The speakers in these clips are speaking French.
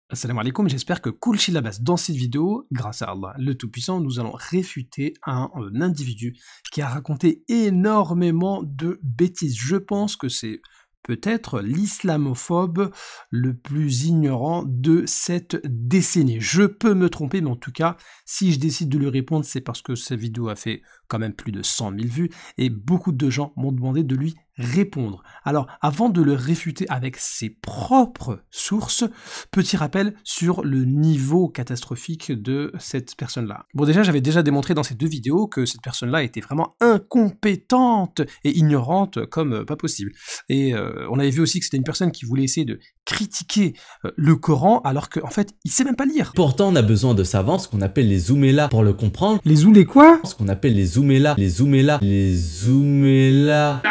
Assalamu alaikum, j'espère que Koul Shilabas. Dans cette vidéo, grâce à Allah, le Tout-Puissant, nous allons réfuter un individu qui a raconté énormément de bêtises. Je pense que c'est peut-être l'islamophobe le plus ignorant de cette décennie. Je peux me tromper, mais en tout cas, si je décide de lui répondre, c'est parce que cette vidéo a fait quand même plus de 100 000 vues et beaucoup de gens m'ont demandé de lui répondre. Alors, avant de le réfuter avec ses propres sources, petit rappel sur le niveau catastrophique de cette personne-là. Bon, déjà, j'avais déjà démontré dans ces deux vidéos que cette personne-là était vraiment incompétente et ignorante comme pas possible. Et on avait vu aussi que c'était une personne qui voulait essayer de critiquer le Coran alors qu'en fait, il sait même pas lire. Pourtant, on a besoin de savants, ce qu'on appelle les zoumélas, pour le comprendre. Les ou les quoi? Ce qu'on appelle les zoumélas, les zoumélas, les zoumélas.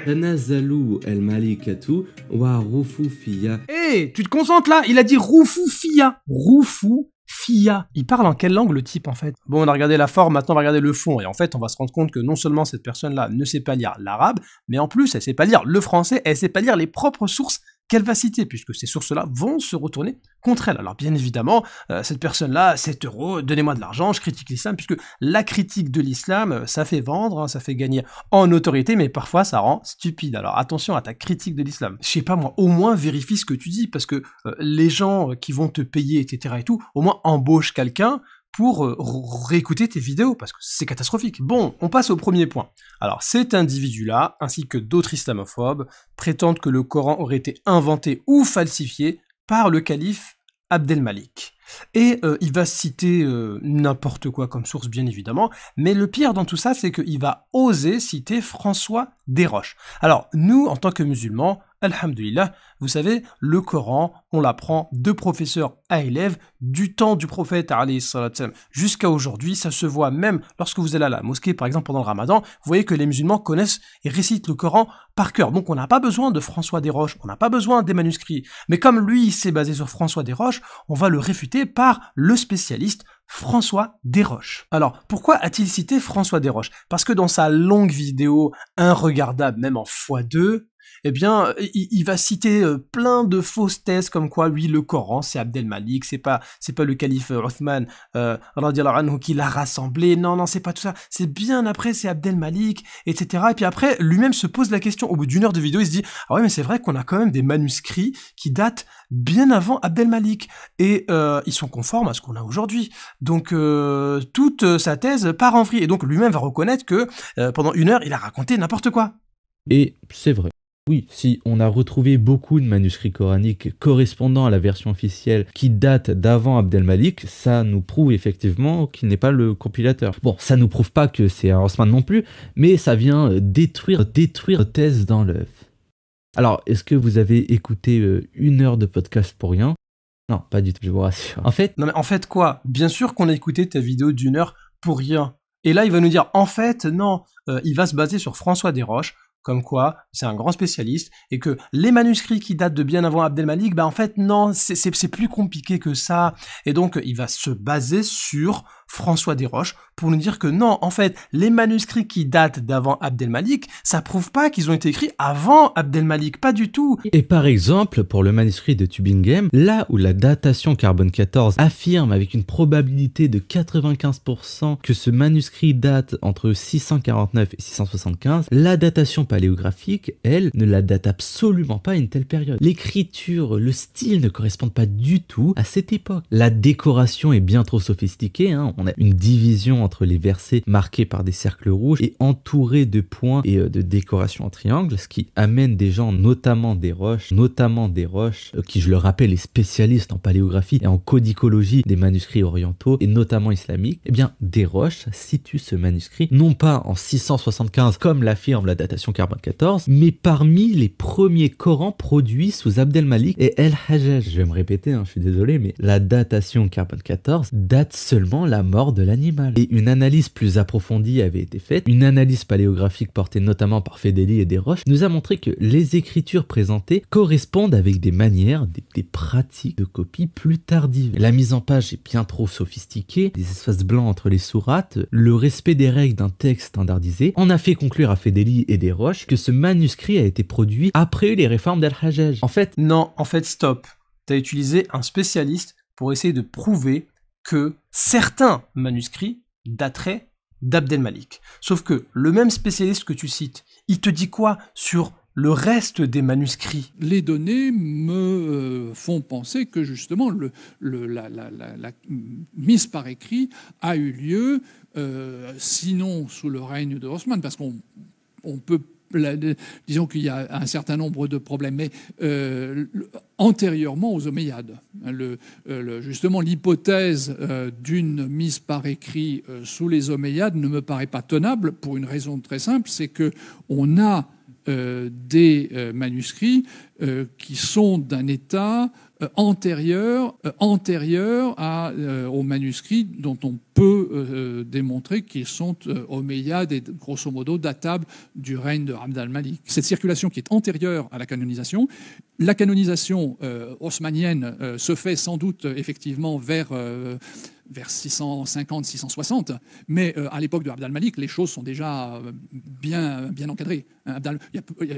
Tanazalou el malikatu wa rufufiya. Hé, tu te concentres là? Il a dit Roufoufia. Roufoufia. Il parle en quelle langue le type en fait? Bon, on a regardé la forme, maintenant on va regarder le fond. Et en fait, on va se rendre compte que non seulement cette personne-là ne sait pas lire l'arabe, mais en plus, elle sait pas lire le français, elle sait pas lire les propres sources qu'elle va citer, puisque ces sources-là vont se retourner contre elle. Alors bien évidemment, cette personne-là, 7 €, donnez-moi de l'argent, je critique l'islam, puisque la critique de l'islam, ça fait vendre, hein, ça fait gagner en autorité, mais parfois ça rend stupide. Alors attention à ta critique de l'islam. Je sais pas moi, au moins vérifie ce que tu dis, parce que les gens qui vont te payer, etc. et tout, au moins embauche quelqu'un pour réécouter tes vidéos, parce que c'est catastrophique. Bon, on passe au premier point. Alors, cet individu-là, ainsi que d'autres islamophobes, prétendent que le Coran aurait été inventé ou falsifié par le calife Abdelmalik. Et il va citer n'importe quoi comme source, bien évidemment, mais le pire dans tout ça, c'est qu'il va oser citer François Desroches. Alors, nous, en tant que musulmans, alhamdulillah, vous savez, le Coran, on l'apprend de professeur à élève, du temps du prophète alayhi salatu wassalam jusqu'à aujourd'hui. Ça se voit même lorsque vous allez à la mosquée, par exemple pendant le ramadan, vous voyez que les musulmans connaissent et récitent le Coran par cœur. Donc on n'a pas besoin de François Desroches, on n'a pas besoin des manuscrits. Mais comme lui, il s'est basé sur François Desroches, on va le réfuter par le spécialiste François Desroches. Alors, pourquoi a-t-il cité François Desroches? Parce que dans sa longue vidéo, inregardable même en x2, eh bien, il va citer plein de fausses thèses comme quoi, oui, le Coran, c'est Abdelmalik, c'est pas le calife Othman, radiallahu anhu, qui l'a rassemblé, non, c'est pas tout ça, c'est bien après, c'est Abdelmalik, etc. Et puis après, lui-même se pose la question, au bout d'une heure de vidéo, il se dit, ah ouais, mais c'est vrai qu'on a quand même des manuscrits qui datent bien avant Abdelmalik, et ils sont conformes à ce qu'on a aujourd'hui. Donc, toute sa thèse part en vrille, et donc lui-même va reconnaître que pendant une heure, il a raconté n'importe quoi. Et c'est vrai. Oui, si on a retrouvé beaucoup de manuscrits coraniques correspondant à la version officielle qui date d'avant Abdelmalik, ça nous prouve effectivement qu'il n'est pas le compilateur. Bon, ça nous prouve pas que c'est un Osman non plus, mais ça vient détruire thèse dans l'œuf. Alors, est-ce que vous avez écouté une heure de podcast pour rien? Non, pas du tout, je vous rassure. En fait... Non mais en fait quoi? Bien sûr qu'on a écouté ta vidéo d'une heure pour rien. Et là, il va nous dire, en fait, non, il va se baser sur François Desroches, comme quoi c'est un grand spécialiste, et que les manuscrits qui datent de bien avant Abdelmalik, en fait non, c'est plus compliqué que ça, et donc il va se baser sur François Desroches pour nous dire que non, en fait, les manuscrits qui datent d'avant Abdelmalik, ça prouve pas qu'ils ont été écrits avant Abdelmalik, pas du tout. Et par exemple, pour le manuscrit de Tübingen, là où la datation carbone 14 affirme avec une probabilité de 95% que ce manuscrit date entre 649 et 675, la datation paléographique, elle, ne la date absolument pas à une telle période. L'écriture, le style ne correspondent pas du tout à cette époque. La décoration est bien trop sophistiquée, hein. On a une division entre les versets marqués par des cercles rouges et entourés de points et de décorations en triangle, ce qui amène des gens, notamment Desroches, qui je le rappelle est spécialiste en paléographie et en codicologie des manuscrits orientaux et notamment islamiques. Eh bien, Desroches situe ce manuscrit non pas en 675 comme l'affirme la datation carbone 14, mais parmi les premiers Corans produits sous Abdelmalik et El-Hajjaj. Je vais me répéter, hein, je suis désolé, mais la datation carbone 14 date seulement la mort de l'animal. Et une analyse plus approfondie avait été faite. Une analyse paléographique portée notamment par Fedeli et Desroches nous a montré que les écritures présentées correspondent avec des manières, des pratiques de copie plus tardives. La mise en page est bien trop sophistiquée, des espaces blancs entre les sourates, le respect des règles d'un texte standardisé en a fait conclure à Fedeli et Desroches que ce manuscrit a été produit après les réformes d'Al-Hajjaj. En fait, non, stop. tu as utilisé un spécialiste pour essayer de prouver que certains manuscrits dateraient d'Abd el-Malik. Sauf que le même spécialiste que tu cites, il te dit quoi sur le reste des manuscrits? Les données me font penser que justement la mise par écrit a eu lieu, sinon sous le règne de Osman, parce qu'on peut, disons qu'il y a un certain nombre de problèmes, mais antérieurement aux Omeyyades. Justement, l'hypothèse d'une mise par écrit sous les Omeyyades ne me paraît pas tenable pour une raison très simple, c'est qu'on a des manuscrits qui sont d'un état antérieur aux manuscrits dont on peut démontrer qu'ils sont omeyyades et grosso modo datables du règne de Abd al-Malik. Cette circulation qui est antérieure à la canonisation haussmannienne se fait sans doute effectivement vers 650-660, mais à l'époque de Abd al-Malik, les choses sont déjà bien encadrées.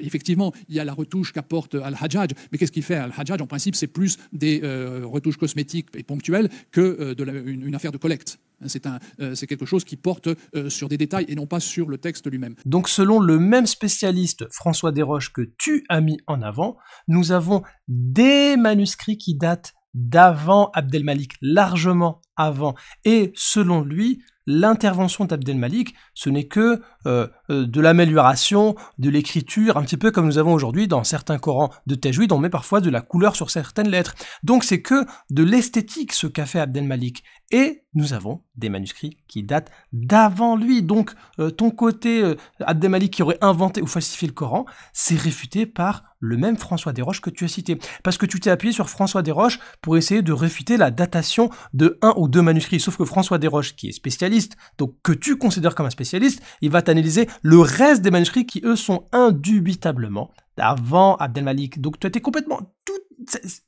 Effectivement, il y a la retouche qu'apporte Al-Hajjaj, mais qu'est-ce qu'il fait Al-Hajjaj? En principe, c'est plus des retouches cosmétiques et ponctuelles que une affaire de collecte. C'est quelque chose qui porte sur des détails et non pas sur le texte lui-même. Donc selon le même spécialiste, François Desroches, que tu as mis en avant, nous avons des manuscrits qui datent d'avant Abd el-Malik, largement avant. Et selon lui, l'intervention d'Abd el-Malik, ce n'est que de l'amélioration de l'écriture, un petit peu comme nous avons aujourd'hui dans certains Corans de Tajwid, on met parfois de la couleur sur certaines lettres. Donc c'est que de l'esthétique ce qu'a fait Abd el-Malik. Et nous avons des manuscrits qui datent d'avant lui. Donc ton côté Abd el-Malik qui aurait inventé ou falsifié le Coran, c'est réfuté par le même François Desroches que tu as cité. Parce que tu t'es appuyé sur François Desroches pour essayer de réfuter la datation de un ou deux manuscrits. Sauf que François Desroches, qui est spécialiste, donc que tu considères comme un spécialiste, il va t'analyser le reste des manuscrits qui, eux, sont indubitablement d'avant Abd el-Malik. Donc tu as été complètement...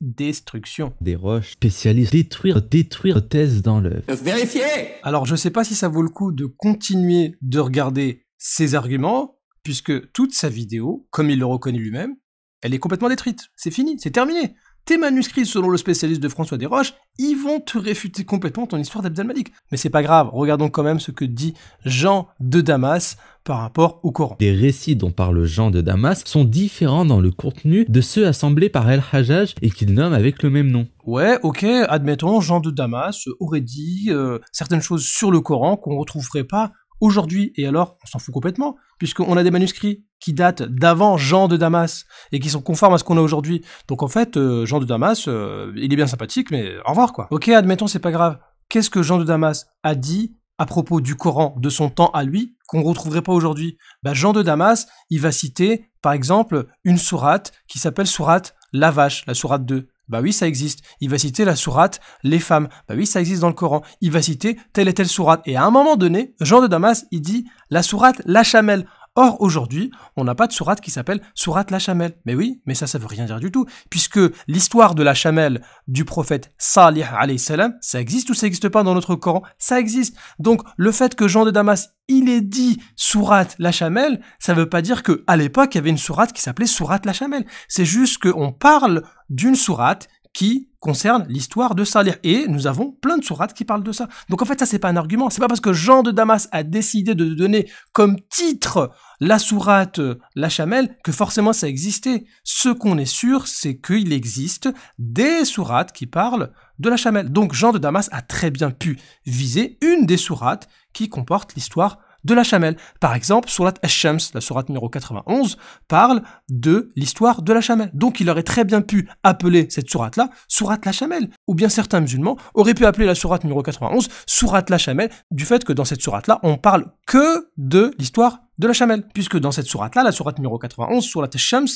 Destruction. Desroches, spécialiste, détruire thèse dans le... Vérifier. Alors je sais pas si ça vaut le coup de continuer de regarder ses arguments, puisque toute sa vidéo, comme il le reconnaît lui-même, elle est complètement détruite. C'est fini, c'est terminé. Tes manuscrits, selon le spécialiste de François Desroches, ils vont te réfuter complètement ton histoire d'Abd el-Malik. Mais c'est pas grave, regardons quand même ce que dit Jean de Damas par rapport au Coran. Les récits dont parle Jean de Damas sont différents dans le contenu de ceux assemblés par Al-Hajjaj et qu'il nomme avec le même nom. Ouais, ok, admettons, Jean de Damas aurait dit certaines choses sur le Coran qu'on ne retrouverait pas aujourd'hui. Et alors, on s'en fout complètement, puisqu'on a des manuscrits qui datent d'avant Jean de Damas et qui sont conformes à ce qu'on a aujourd'hui. Donc en fait, Jean de Damas, il est bien sympathique, mais au revoir quoi. Ok, admettons, c'est pas grave. Qu'est-ce que Jean de Damas a dit à propos du Coran de son temps à lui qu'on ne retrouverait pas aujourd'hui? Bah, Jean de Damas, il va citer par exemple une sourate qui s'appelle sourate la vache, la sourate 2. Bah oui, ça existe. Il va citer la sourate les femmes. Bah oui, ça existe dans le Coran. Il va citer telle et telle sourate. Et à un moment donné, Jean de Damas, il dit la sourate la chamelle. Or, aujourd'hui, on n'a pas de sourate qui s'appelle sourate la chamelle. Mais oui, mais ça veut rien dire du tout. Puisque l'histoire de la chamelle du prophète Salih alayhi salam, ça existe ou ça n'existe pas dans notre Coran? Ça existe. Donc, le fait que Jean de Damas, il ait dit sourate la chamelle, ça veut pas dire qu'à l'époque, il y avait une sourate qui s'appelait sourate la chamelle. C'est juste qu'on parle d'une sourate qui concerne l'histoire de Salih. Et nous avons plein de sourates qui parlent de ça. Donc en fait, ça, c'est pas un argument. C'est pas parce que Jean de Damas a décidé de donner comme titre la sourate la chamelle que forcément ça existait. Ce qu'on est sûr, c'est qu'il existe des sourates qui parlent de la chamelle. Donc Jean de Damas a très bien pu viser une des sourates qui comporte l'histoire de la chamelle. Par exemple, sourate Ash-Shams, la sourate numéro 91, parle de l'histoire de la chamelle. Donc il aurait très bien pu appeler cette sourate-là sourate la chamelle. Ou bien certains musulmans auraient pu appeler la sourate numéro 91 sourate la chamelle, du fait que dans cette sourate-là, on parle que de l'histoire de la chamelle. Puisque dans cette sourate-là, la sourate numéro 91, sourate Ash-Shams,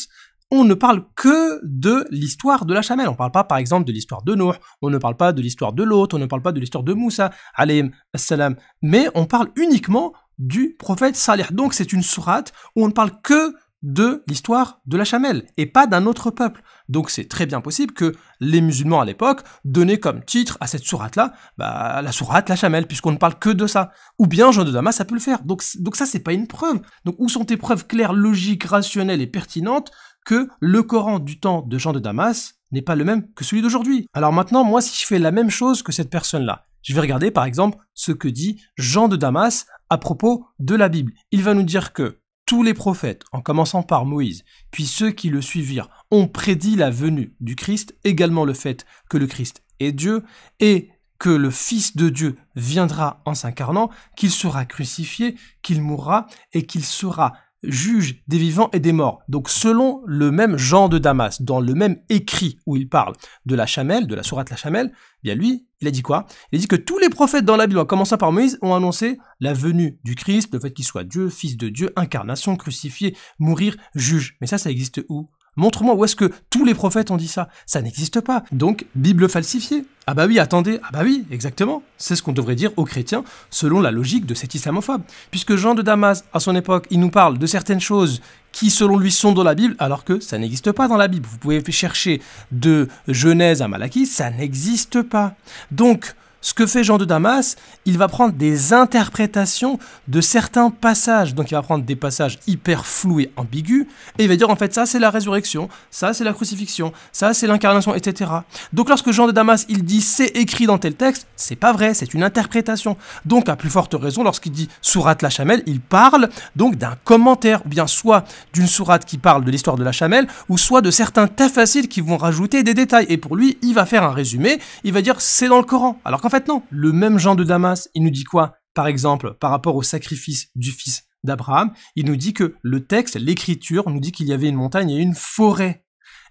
on ne parle que de l'histoire de la chamelle. On ne parle pas, par exemple, de l'histoire de Nuh, on ne parle pas de l'histoire de Lot, on ne parle pas de l'histoire de Moussa, alayhim assalam, mais on parle uniquement du prophète Salih. Donc c'est une sourate où on ne parle que de l'histoire de la chamelle et pas d'un autre peuple. Donc c'est très bien possible que les musulmans à l'époque donnaient comme titre à cette sourate-là la sourate la chamelle, puisqu'on ne parle que de ça. Ou bien Jean de Damas a pu le faire. Donc ça, c'est pas une preuve. Donc où sont tes preuves claires, logiques, rationnelles et pertinentes que le Coran du temps de Jean de Damas n'est pas le même que celui d'aujourd'hui. Alors maintenant, moi, si je fais la même chose que cette personne-là, je vais regarder par exemple ce que dit Jean de Damas à propos de la Bible. Il va nous dire que tous les prophètes, en commençant par Moïse, puis ceux qui le suivirent, ont prédit la venue du Christ, également le fait que le Christ est Dieu, et que le Fils de Dieu viendra en s'incarnant, qu'il sera crucifié, qu'il mourra, et qu'il sera juge des vivants et des morts. Donc selon le même Jean de Damas, dans le même écrit où il parle de la Chamelle, de la sourate la Chamelle, bien lui, il a dit quoi? Il a dit que tous les prophètes dans la Bible, en commençant par Moïse, ont annoncé la venue du Christ, le fait qu'il soit Dieu, Fils de Dieu, incarnation, crucifié, mourir, juge. Mais ça existe où? Montre-moi où est-ce que tous les prophètes ont dit ça. Ça n'existe pas. Donc, Bible falsifiée. Ah bah oui, attendez. Ah bah oui, exactement. C'est ce qu'on devrait dire aux chrétiens selon la logique de cet islamophobe. Puisque Jean de Damas, à son époque, il nous parle de certaines choses qui, selon lui, sont dans la Bible, alors que ça n'existe pas dans la Bible. Vous pouvez chercher de Genèse à Malachie, ça n'existe pas. Donc, ce que fait Jean de Damas, il va prendre des interprétations de certains passages. Donc il va prendre des passages hyper flous et ambigus, et il va dire en fait ça c'est la résurrection, ça c'est la crucifixion, ça c'est l'incarnation, etc. Donc lorsque Jean de Damas il dit c'est écrit dans tel texte, c'est pas vrai, c'est une interprétation. Donc à plus forte raison, lorsqu'il dit sourate la Chamelle, il parle donc d'un commentaire, ou bien soit d'une sourate qui parle de l'histoire de la Chamelle, ou soit de certains tafassirs qui vont rajouter des détails. Et pour lui, il va faire un résumé, il va dire c'est dans le Coran. Alors qu'en fait non, le même Jean de Damas, il nous dit quoi? Par exemple, par rapport au sacrifice du fils d'Abraham, il nous dit que le texte, l'écriture, nous dit qu'il y avait une montagne et une forêt.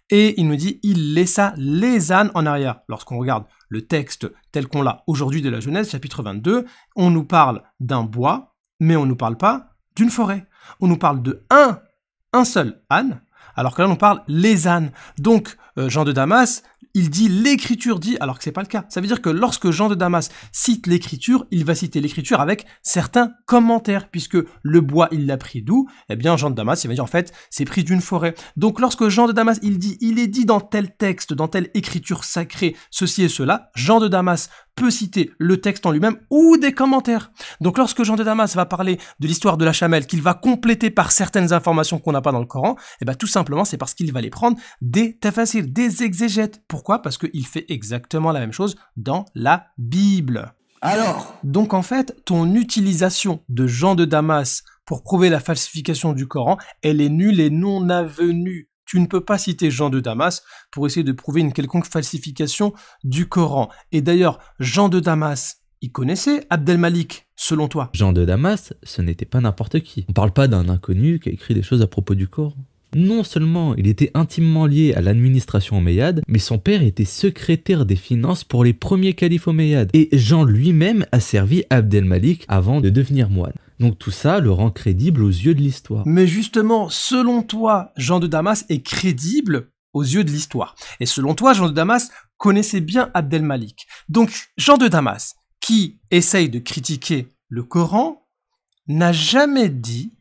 Et il nous dit, il laissa les ânes en arrière. Lorsqu'on regarde le texte tel qu'on l'a aujourd'hui de la Genèse, chapitre 22, on nous parle d'un bois, mais on ne nous parle pas d'une forêt. On nous parle de un seul âne, alors que là on parle les ânes. Donc, Jean de Damas, il dit l'écriture dit, alors que c'est pas le cas. Ça veut dire que lorsque Jean de Damas cite l'écriture, il va citer l'écriture avec certains commentaires, puisque le bois, il l'a pris d'où? Eh bien, Jean de Damas, il va dire en fait, c'est pris d'une forêt. Donc, lorsque Jean de Damas, il est dit dans tel texte, dans telle écriture sacrée, ceci et cela, Jean de Damas peut citer le texte en lui-même ou des commentaires. Donc, lorsque Jean de Damas va parler de l'histoire de la Chamelle, qu'il va compléter par certaines informations qu'on n'a pas dans le Coran, eh bien, tout simplement, c'est parce qu'il va les prendre des tafassirs, des exégètes. Pourquoi? Parce qu'il fait exactement la même chose dans la Bible. Alors, Donc en fait, ton utilisation de Jean de Damas pour prouver la falsification du Coran, elle est nulle et non avenue. Tu ne peux pas citer Jean de Damas pour essayer de prouver une quelconque falsification du Coran. Et d'ailleurs, Jean de Damas, il connaissait Abdel-Malik, selon toi? Jean de Damas, ce n'était pas n'importe qui. On parle pas d'un inconnu qui a écrit des choses à propos du Coran. Non seulement il était intimement lié à l'administration omeyyade, mais son père était secrétaire des finances pour les premiers califes omeyyades. Et Jean lui-même a servi Abdel-Malik avant de devenir moine. Donc tout ça le rend crédible aux yeux de l'histoire. Mais justement, selon toi, Jean de Damas est crédible aux yeux de l'histoire. Et selon toi, Jean de Damas connaissait bien Abdel-Malik. Donc Jean de Damas, qui essaye de critiquer le Coran, n'a jamais dit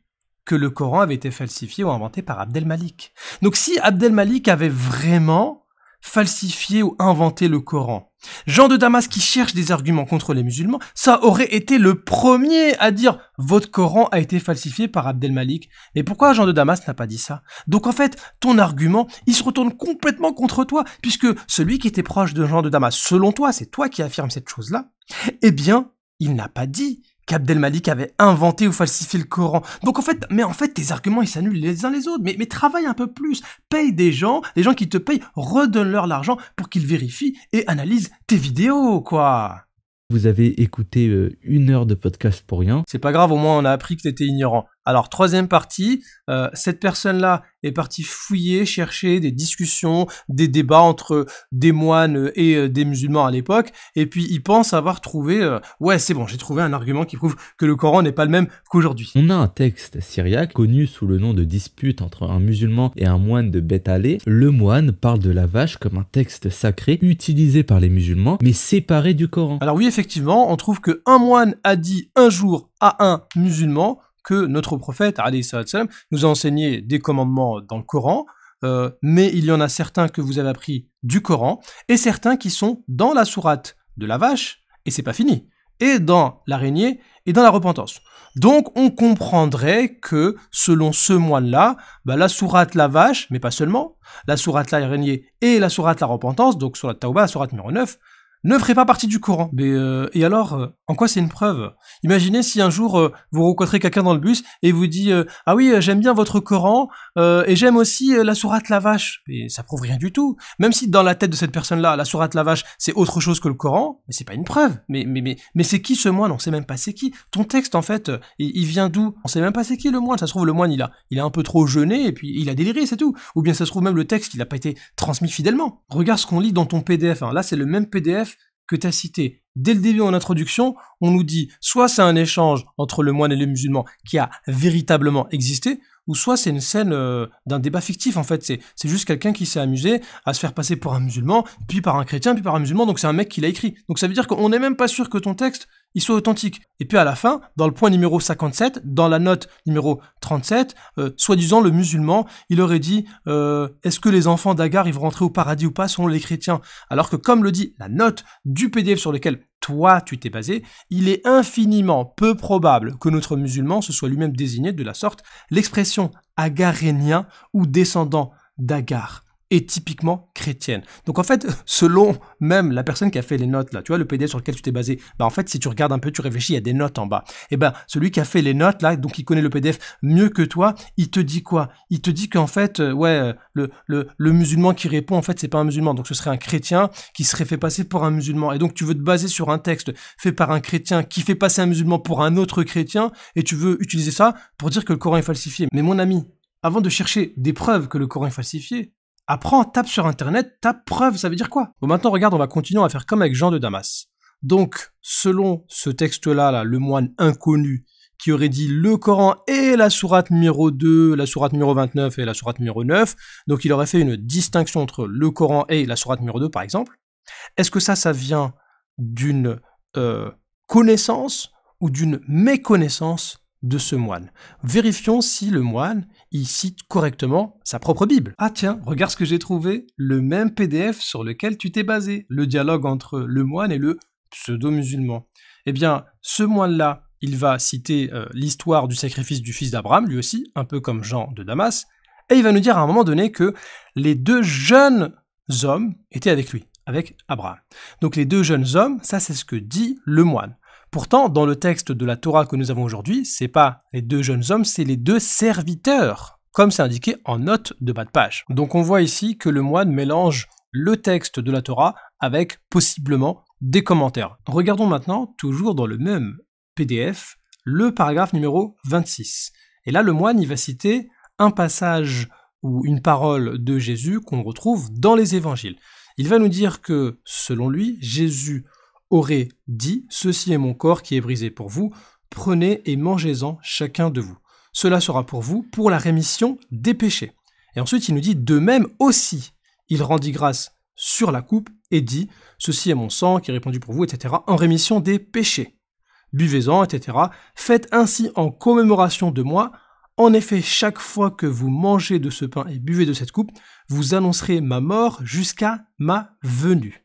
que le Coran avait été falsifié ou inventé par Abdel-Malik. Donc si Abdel-Malik avait vraiment falsifié ou inventé le Coran, Jean de Damas qui cherche des arguments contre les musulmans, ça aurait été le premier à dire « Votre Coran a été falsifié par Abdel-Malik ». Et pourquoi Jean de Damas n'a pas dit ça? Donc en fait, ton argument, il se retourne complètement contre toi, puisque celui qui était proche de Jean de Damas, selon toi, c'est toi qui affirmes cette chose-là, eh bien, il n'a pas dit qu'Abdel-Malik avait inventé ou falsifié le Coran. Donc en fait, tes arguments, ils s'annulent les uns les autres. Mais travaille un peu plus. Paye des gens, les gens qui te payent, redonne-leur l'argent pour qu'ils vérifient et analysent tes vidéos, quoi. Vous avez écouté 1 heure de podcast pour rien. C'est pas grave, au moins on a appris que t'étais ignorant. Alors, troisième partie, cette personne-là est partie fouiller, chercher des discussions, des débats entre des moines et des musulmans à l'époque, et puis il pense avoir trouvé, ouais c'est bon, j'ai trouvé un argument qui prouve que le Coran n'est pas le même qu'aujourd'hui. On a un texte syriaque connu sous le nom de dispute entre un musulman et un moine de Beth Allée. Le moine parle de la vache comme un texte sacré utilisé par les musulmans, mais séparé du Coran. Alors oui, effectivement, on trouve qu'un moine a dit un jour à un musulman que notre prophète, alayhi salam, nous a enseigné des commandements dans le Coran, mais il y en a certains que vous avez appris du Coran, et certains qui sont dans la sourate de la vache, et c'est pas fini. et dans l'araignée et dans la repentance. Donc, on comprendrait que, selon ce moine-là, la sourate la vache, mais pas seulement, la sourate l'araignée et la sourate la repentance, donc sur la Tawba, la sourate numéro 9, ne ferait pas partie du Coran. Mais et alors, en quoi c'est une preuve? Imaginez si un jour vous rencontrez quelqu'un dans le bus et vous dit ah oui, j'aime bien votre Coran et j'aime aussi la sourate la vache. Et ça prouve rien du tout. Même si dans la tête de cette personne-là, la sourate la vache c'est autre chose que le Coran, mais c'est pas une preuve. Mais c'est qui ce moine? On sait même pas c'est qui. Ton texte en fait, il vient d'où? On sait même pas c'est qui le moine. Ça se trouve le moine il a un peu trop jeûné et puis il a déliré, c'est tout. Ou bien ça se trouve même le texte il a pas été transmis fidèlement. Regarde ce qu'on lit dans ton PDF. Là c'est le même PDF que tu as cité. Dès le début en introduction, on nous dit soit c'est un échange entre le moine et le musulman qui a véritablement existé, ou soit c'est une scène d'un débat fictif en fait. C'est juste quelqu'un qui s'est amusé à se faire passer pour un musulman, puis par un chrétien, puis par un musulman, donc c'est un mec qui l'a écrit. Donc ça veut dire qu'on n'est même pas sûr que ton texte il soit authentique. Et puis à la fin, dans le point numéro 57, dans la note numéro 37, soi-disant le musulman, il aurait dit est-ce que les enfants d'Agar ils vont rentrer au paradis ou pas selon les chrétiens? Alors que comme le dit la note du PDF sur lequel toi tu t'es basé, il est infiniment peu probable que notre musulman se soit lui-même désigné de la sorte. L'expression agarénien ou descendant d'Agar est typiquement chrétienne. Donc en fait, selon même la personne qui a fait les notes là, tu vois le PDF sur lequel tu t'es basé, en fait si tu regardes un peu, tu réfléchis, il y a des notes en bas. Et celui qui a fait les notes là, donc il connaît le PDF mieux que toi, il te dit quoi? Il te dit qu'en fait, le musulman qui répond en fait c'est pas un musulman, donc ce serait un chrétien qui serait fait passer pour un musulman. Et donc tu veux te baser sur un texte fait par un chrétien qui fait passer un musulman pour un autre chrétien, et tu veux utiliser ça pour dire que le Coran est falsifié. Mais mon ami, avant de chercher des preuves que le Coran est falsifié, apprends, tape sur internet, tape preuve, ça veut dire quoi? Bon maintenant regarde, on va continuer à faire comme avec Jean de Damas. Donc, selon ce texte-là, le moine inconnu qui aurait dit le Coran et la sourate numéro 2, la sourate numéro 29 et la sourate numéro 9, donc il aurait fait une distinction entre le Coran et la sourate numéro 2 par exemple. Est-ce que ça vient d'une connaissance ou d'une méconnaissance de ce moine? Vérifions si le moine il cite correctement sa propre Bible. Ah tiens, regarde ce que j'ai trouvé, le même PDF sur lequel tu t'es basé, le dialogue entre le moine et le pseudo-musulman. Eh bien, ce moine-là, il va citer l'histoire du sacrifice du fils d'Abraham, lui aussi, un peu comme Jean de Damas, et il va nous dire à un moment donné que les deux jeunes hommes étaient avec lui, avec Abraham. Donc les deux jeunes hommes, ça c'est ce que dit le moine. Pourtant, dans le texte de la Torah que nous avons aujourd'hui, c'est pas les deux jeunes hommes, c'est les deux serviteurs, comme c'est indiqué en note de bas de page. Donc on voit ici que le moine mélange le texte de la Torah avec possiblement des commentaires. Regardons maintenant, toujours dans le même PDF, le paragraphe numéro 26. Et là, le moine, il va citer un passage ou une parole de Jésus qu'on retrouve dans les évangiles. Il va nous dire que, selon lui, Jésus aurait dit « Ceci est mon corps qui est brisé pour vous, prenez et mangez-en chacun de vous. Cela sera pour vous pour la rémission des péchés. » Et ensuite il nous dit « De même aussi, il rendit grâce sur la coupe et dit « Ceci est mon sang qui est répandu pour vous, etc. en rémission des péchés. Buvez-en, etc. Faites ainsi en commémoration de moi. En effet, chaque fois que vous mangez de ce pain et buvez de cette coupe, vous annoncerez ma mort jusqu'à ma venue. »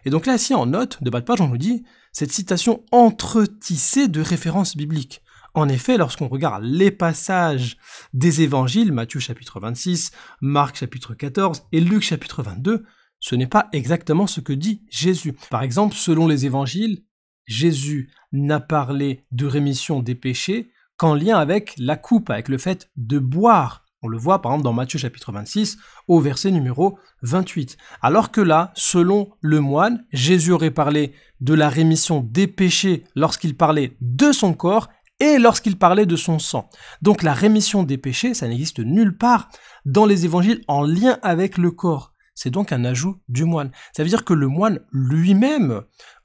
Et donc là, ici, en note de bas de page, on nous dit cette citation entretissée de références bibliques. En effet, lorsqu'on regarde les passages des évangiles, Matthieu chapitre 26, Marc chapitre 14 et Luc chapitre 22, ce n'est pas exactement ce que dit Jésus. Par exemple, selon les évangiles, Jésus n'a parlé de rémission des péchés qu'en lien avec la coupe, avec le fait de boire. On le voit par exemple dans Matthieu chapitre 26 au verset numéro 28. Alors que là, selon le moine, Jésus aurait parlé de la rémission des péchés lorsqu'il parlait de son corps et lorsqu'il parlait de son sang. Donc la rémission des péchés, ça n'existe nulle part dans les évangiles en lien avec le corps. C'est donc un ajout du moine. Ça veut dire que le moine lui-même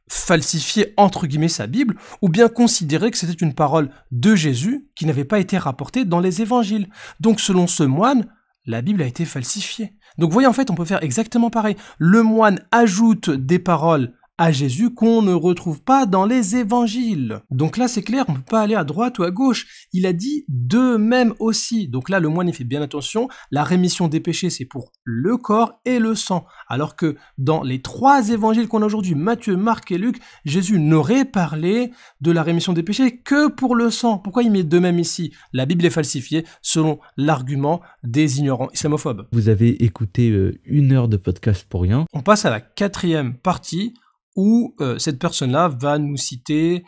falsifier entre guillemets sa Bible, ou bien considérer que c'était une parole de Jésus qui n'avait pas été rapportée dans les évangiles. Donc selon ce moine, la Bible a été falsifiée. Donc vous voyez, en fait, on peut faire exactement pareil. Le moine ajoute des paroles à Jésus qu'on ne retrouve pas dans les évangiles. Donc là, c'est clair, on ne peut pas aller à droite ou à gauche. Il a dit d'eux-mêmes aussi. Donc là, le moine, il fait bien attention. La rémission des péchés, c'est pour le corps et le sang. Alors que dans les 3 évangiles qu'on a aujourd'hui, Matthieu, Marc et Luc, Jésus n'aurait parlé de la rémission des péchés que pour le sang. Pourquoi il met d'eux-mêmes ici? La Bible est falsifiée selon l'argument des ignorants islamophobes. Vous avez écouté 1 heure de podcast pour rien. On passe à la 4e partie où cette personne-là va nous citer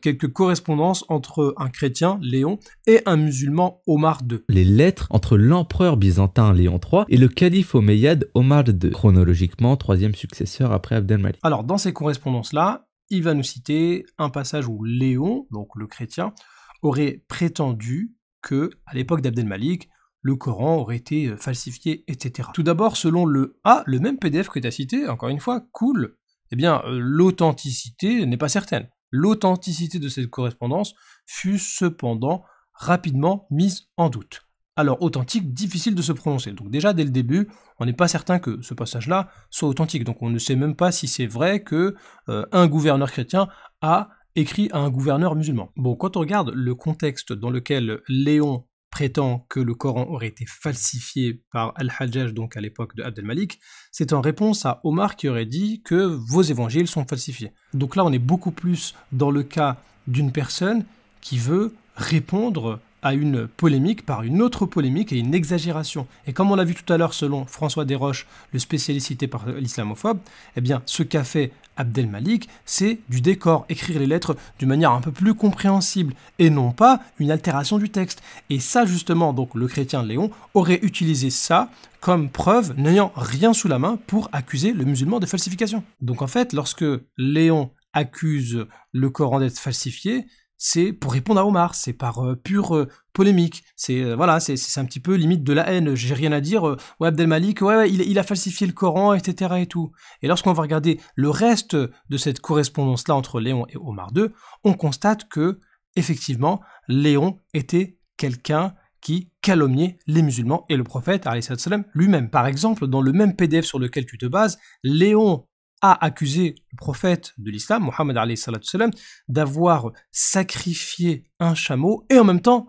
quelques correspondances entre un chrétien, Léon, et un musulman, Omar II. Les lettres entre l'empereur byzantin Léon III et le calife omeyyade Omar II, chronologiquement 3e successeur après Abd al-Malik. Alors, dans ces correspondances-là, il va nous citer un passage où Léon, donc le chrétien, aurait prétendu que, à l'époque d'Abd al-Malik, le Coran aurait été falsifié, etc. Tout d'abord, selon le même PDF que tu as cité, encore une fois, cool, eh bien, l'authenticité n'est pas certaine. L'authenticité de cette correspondance fut cependant rapidement mise en doute. Alors, authentique, difficile de se prononcer. Donc déjà, dès le début, on n'est pas certain que ce passage-là soit authentique. Donc on ne sait même pas si c'est vrai que un gouverneur chrétien a écrit à un gouverneur musulman. Bon, quand on regarde le contexte dans lequel Léon prétend que le Coran aurait été falsifié par Al-Hajjaj, donc à l'époque de Abd al-Malik, c'est en réponse à Omar qui aurait dit que vos évangiles sont falsifiés. Donc là, on est beaucoup plus dans le cas d'une personne qui veut répondre à une polémique par une autre polémique et une exagération. Et comme on l'a vu tout à l'heure selon François Desroches, le spécialiste cité par l'islamophobe, eh bien ce qu'a fait Abd al-Malik, c'est du décor, écrire les lettres d'une manière un peu plus compréhensible et non pas une altération du texte. Et ça justement, donc le chrétien Léon aurait utilisé ça comme preuve, n'ayant rien sous la main, pour accuser le musulman de falsification. Donc en fait, lorsque Léon accuse le Coran d'être falsifié, c'est pour répondre à Omar, c'est par pure polémique, c'est voilà, c'est un petit peu limite de la haine, j'ai rien à dire, ouais Abd al-Malik, ouais, il a falsifié le Coran, etc. et tout. Et lorsqu'on va regarder le reste de cette correspondance-là entre Léon et Omar II, on constate que, effectivement, Léon était quelqu'un qui calomniait les musulmans et le prophète, alayhi salam, lui-même. Par exemple, dans le même PDF sur lequel tu te bases, Léon a accusé le prophète de l'islam, Mohammed alayhi salam, d'avoir sacrifié un chameau et en même temps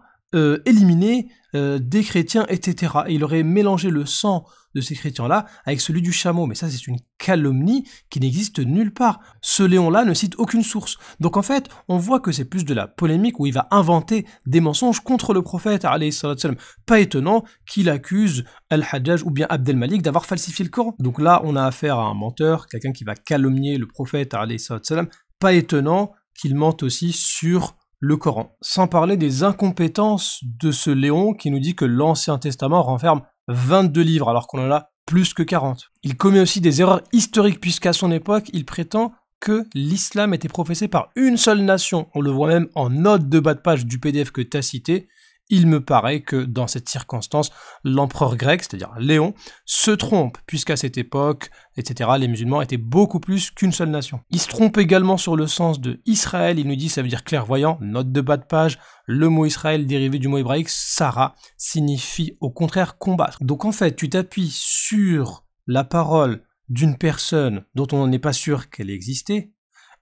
éliminé des chrétiens, etc. Et il aurait mélangé le sang de ces chrétiens-là avec celui du chameau. Mais ça, c'est une calomnie qui n'existe nulle part. Ce Léon-là ne cite aucune source. Donc en fait, on voit que c'est plus de la polémique où il va inventer des mensonges contre le prophète, alayhi salam. Pas étonnant qu'il accuse Al-Hajjaj ou bien Abd al-Malik d'avoir falsifié le Coran. Donc là, on a affaire à un menteur, quelqu'un qui va calomnier le prophète, alayhi salam. Pas étonnant qu'il mente aussi sur le Coran. Sans parler des incompétences de ce Léon qui nous dit que l'Ancien Testament renferme 22 livres alors qu'on en a plus que 40. Il commet aussi des erreurs historiques puisqu'à son époque, il prétend que l'islam était professé par une seule nation. On le voit même en note de bas de page du PDF que tu as cité. Il me paraît que dans cette circonstance, l'empereur grec, c'est-à-dire Léon, se trompe, puisqu'à cette époque, etc., les musulmans étaient beaucoup plus qu'une seule nation. Il se trompe également sur le sens de Israël, il nous dit ça veut dire clairvoyant, note de bas de page, le mot Israël dérivé du mot hébraïque, Sarah, signifie au contraire combattre. Donc en fait, tu t'appuies sur la parole d'une personne dont on n'est pas sûr qu'elle ait existé,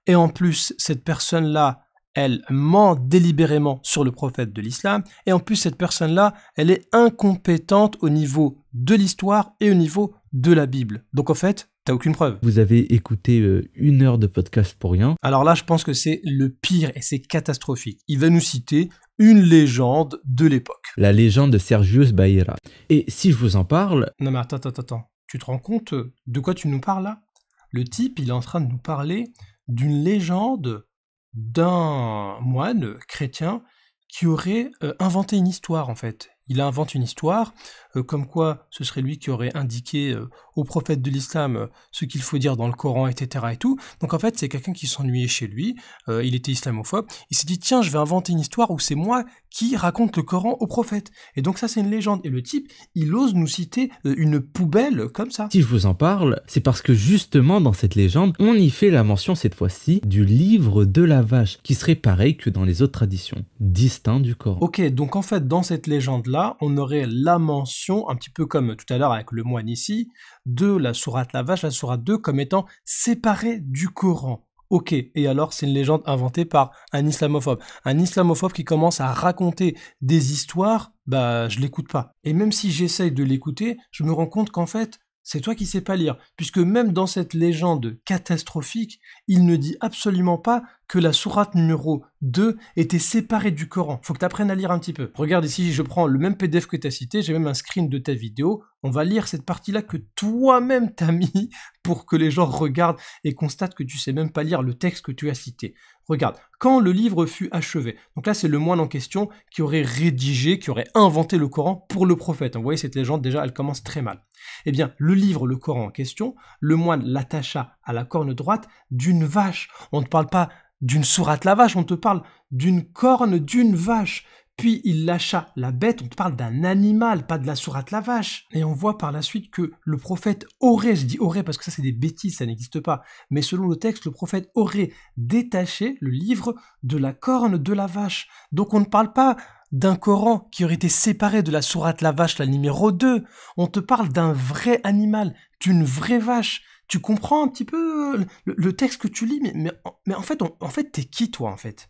et en plus, cette personne-là, elle ment délibérément sur le prophète de l'islam, et en plus cette personne-là, elle est incompétente au niveau de l'histoire et au niveau de la Bible. Donc en fait, t'as aucune preuve. Vous avez écouté 1 heure de podcast pour rien. Alors là, je pense que c'est le pire et c'est catastrophique. Il va nous citer une légende de l'époque. La légende de Sergius Baïra. Et si je vous en parle... Non mais attends. Tu te rends compte de quoi tu nous parles là? Le type, il est en train de nous parler d'une légende d'un moine chrétien qui aurait inventé une histoire en fait. Il invente une histoire, comme quoi ce serait lui qui aurait indiqué au prophète de l'islam ce qu'il faut dire dans le Coran, etc. et tout. Donc en fait, c'est quelqu'un qui s'ennuyait chez lui, il était islamophobe, il s'est dit tiens, je vais inventer une histoire où c'est moi qui raconte le Coran au prophète. Et donc ça, c'est une légende. Et le type, il ose nous citer une poubelle comme ça. Si je vous en parle, c'est parce que justement dans cette légende, on y fait la mention cette fois-ci du livre de la vache, qui serait pareil que dans les autres traditions, distinct du Coran. Ok, donc en fait, dans cette légende-là, on aurait la mention tradition, un petit peu comme tout à l'heure avec le moine ici, de la sourate la vache, la sourate 2, comme étant séparée du Coran. Ok, et alors c'est une légende inventée par un islamophobe. Un islamophobe qui commence à raconter des histoires, bah je l'écoute pas. Et même si j'essaye de l'écouter, je me rends compte qu'en fait, c'est toi qui sais pas lire. Puisque même dans cette légende catastrophique, il ne dit absolument pas que la sourate numéro 2 était séparée du Coran. Faut que tu apprennes à lire un petit peu. Regarde ici, je prends le même PDF que tu as cité, j'ai même un screen de ta vidéo. On va lire cette partie-là que toi-même t'as mis pour que les gens regardent et constatent que tu sais même pas lire le texte que tu as cité. Regarde, quand le livre fut achevé, donc là c'est le moine en question qui aurait rédigé, qui aurait inventé le Coran pour le prophète. Vous voyez, cette légende déjà, elle commence très mal. Eh bien, le livre, le Coran en question, le moine l'attacha à la corne droite d'une vache. On ne parle pas d'une sourate la vache, on te parle d'une corne d'une vache. Puis il lâcha la bête, on te parle d'un animal, pas de la sourate la vache. Et on voit par la suite que le prophète aurait, je dis aurait parce que ça c'est des bêtises, ça n'existe pas, mais selon le texte, le prophète aurait détaché le livre de la corne de la vache. Donc on ne parle pas d'un Coran qui aurait été séparé de la sourate la vache, la numéro 2. On te parle d'un vrai animal, d'une vraie vache. Tu comprends un petit peu le texte que tu lis, mais en fait, t'es qui toi en fait ?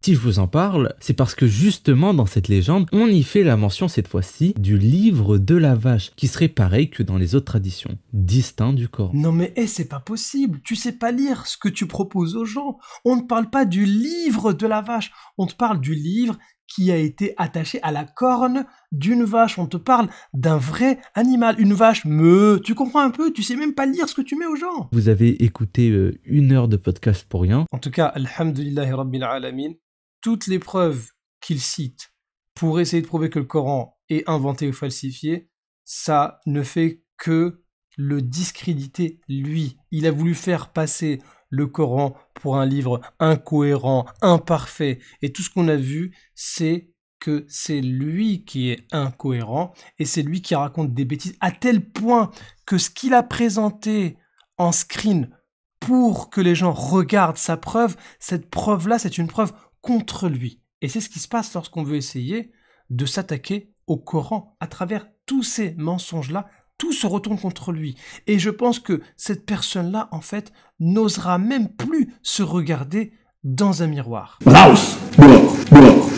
Si je vous en parle, c'est parce que justement dans cette légende, on y fait la mention cette fois-ci du livre de la vache, qui serait pareil que dans les autres traditions, distinct du Coran. Non mais c'est pas possible, tu sais pas lire ce que tu proposes aux gens. On ne parle pas du livre de la vache, on te parle du livre qui a été attaché à la corne d'une vache. On te parle d'un vrai animal, une vache. Tu comprends un peu, tu sais même pas lire ce que tu mets aux gens. Vous avez écouté 1 heure de podcast pour rien. En tout cas, alhamdulillahi rabbil alamin, toutes les preuves qu'il cite pour essayer de prouver que le Coran est inventé ou falsifié, ça ne fait que le discréditer lui. Il a voulu faire passer le Coran pour un livre incohérent, imparfait. Et tout ce qu'on a vu, c'est que c'est lui qui est incohérent et c'est lui qui raconte des bêtises à tel point que ce qu'il a présenté en screen pour que les gens regardent sa preuve, cette preuve-là, c'est une preuve contre lui. Et c'est ce qui se passe lorsqu'on veut essayer de s'attaquer au Coran. À travers tous ces mensonges-là, tout se retourne contre lui. Et je pense que cette personne-là, en fait, n'osera même plus se regarder dans un miroir.